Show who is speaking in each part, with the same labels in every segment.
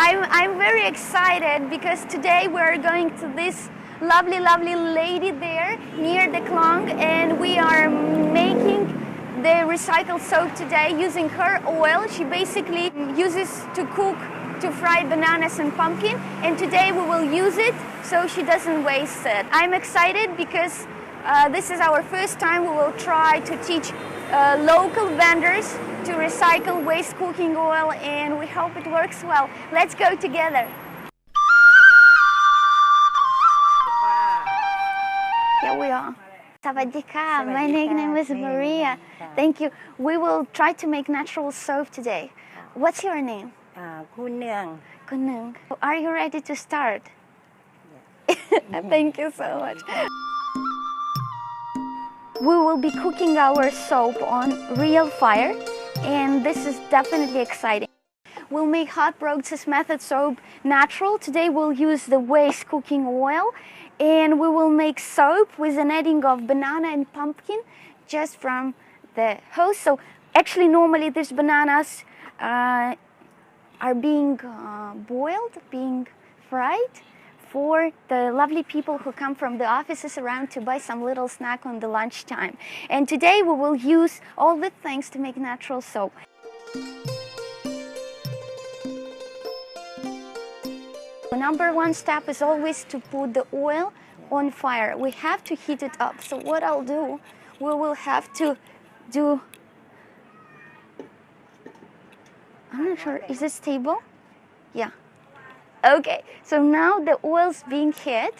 Speaker 1: I'm very excited because today we're going to this lovely lady there near the Klong, and we are making the recycled soap today using her oil. She basically uses to cook, to fry bananas and pumpkin, and today we will use it so she doesn't waste it. I'm excited because this is our first time. We will try to teach local vendors to recycle waste cooking oil, and we hope it works well. Let's go together. Here we are. Sawadika, my nickname is Maria. Thank you. We will try to make natural soap today. What's your name? Kunung. Are you ready to start? Thank you so much. We will be cooking our soap on real fire, and this is definitely exciting. We'll make hot process method soap natural. Today we'll use the waste cooking oil, and we will make soap with an adding of banana and pumpkin just from the hose. So actually normally these bananas are being boiled, being fried for the lovely people who come from the offices around to buy some little snack on the lunchtime. And today we will use all the things to make natural soap. The number one step is always to put the oil on fire. We have to heat it up. So what I'll do, we will have to do, I'm not sure, is this stable? Yeah. Okay, so now the oil's being heated,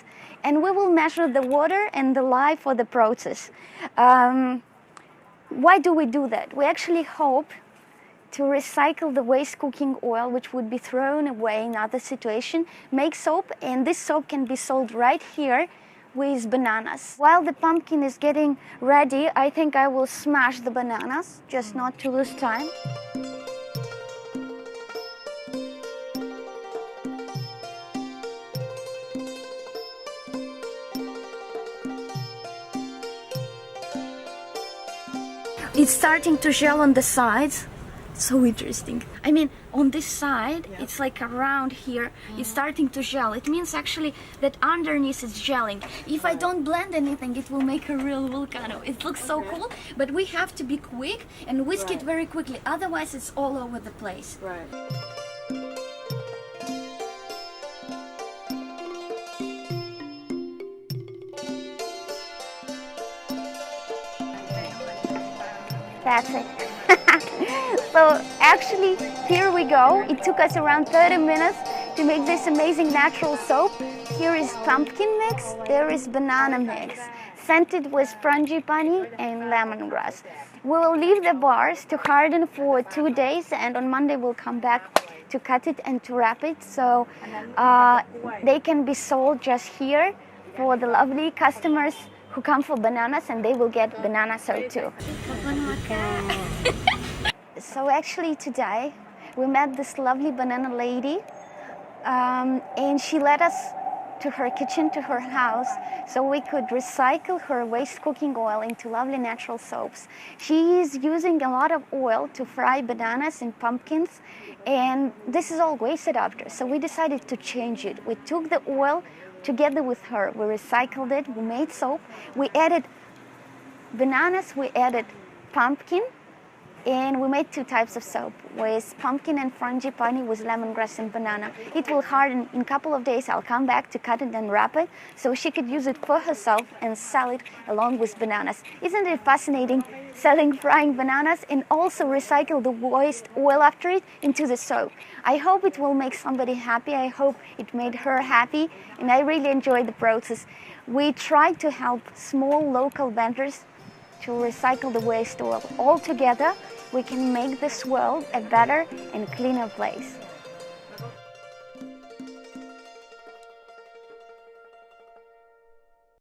Speaker 1: and we will measure the water and the lye for the process. Why do we do that? We actually hope to recycle the waste cooking oil, which would be thrown away in other situation, make soap, and this soap can be sold right here with bananas. While the pumpkin is getting ready, I think I will smash the bananas, just not to lose time. It's starting to gel on the sides. So interesting. I mean, on this side, it's like around here, it's starting to gel. It means actually that underneath it's gelling. If I don't blend anything, it will make a real volcano. It looks so cool, but we have to be quick and whisk it very quickly. Otherwise, it's all over the place.
Speaker 2: Right.
Speaker 1: That's it. So actually, here we go. It took us around 30 minutes to make this amazing natural soap. Here is pumpkin mix, there is banana mix, scented with frangipani and lemongrass. We will leave the bars to harden for 2 days, and on Monday we'll come back to cut it and to wrap it. So they can be sold just here for the lovely customers who come for bananas, and they will get banana soap too. So actually today we met this lovely banana lady, and she led us to her kitchen, to her house, so we could recycle her waste cooking oil into lovely natural soaps. She is using a lot of oil to fry bananas and pumpkins, and this is all wasted after, so we decided to change it. We took the oil together with her, we recycled it, we made soap, we added bananas, we added pumpkin, and we made 2 types of soap with pumpkin and frangipani with lemongrass and banana. It will harden in a couple of days. I'll come back to cut it and wrap it so she could use it for herself and sell it along with bananas. Isn't it fascinating, selling frying bananas and also recycle the waste oil after it into the soap? I hope it will make somebody happy. I hope it made her happy, and I really enjoyed the process. We tried to help small local vendors to recycle the waste oil. All together, we can make this world a better and cleaner place.